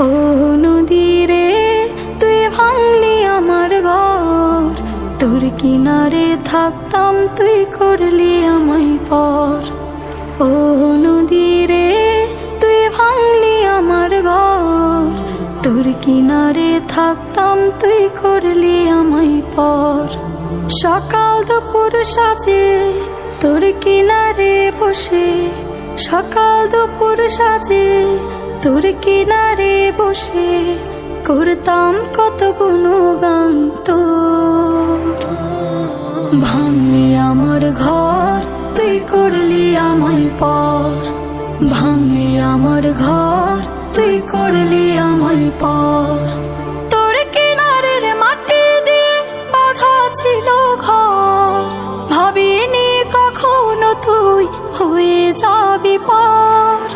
ও নদী রে তুই ভাঙলি আমার ঘর, তোর কিনারে থাকতাম তুই করলি আমায় পর। ও নদী রে তুই ভাঙলি আমার ঘর, তোর কিনারে থাকতাম তুই করলি আমায় পর। সকাল দুপুর সাজে তোর কিনারে বসে, সকাল দুপুর সাজে তোর কিনারে বসে করতাম কত গুণগান তোর। ভাঙলি আমার ঘর তুই করলি আমায় পর, ভাঙলি আমার ঘর তুই করলি আমায় পর। তোর কিনারের মাটি দিয়ে বাঁধা ছিল ঘর, ভাবিনি কখনো তুই হয়ে যাবি পার।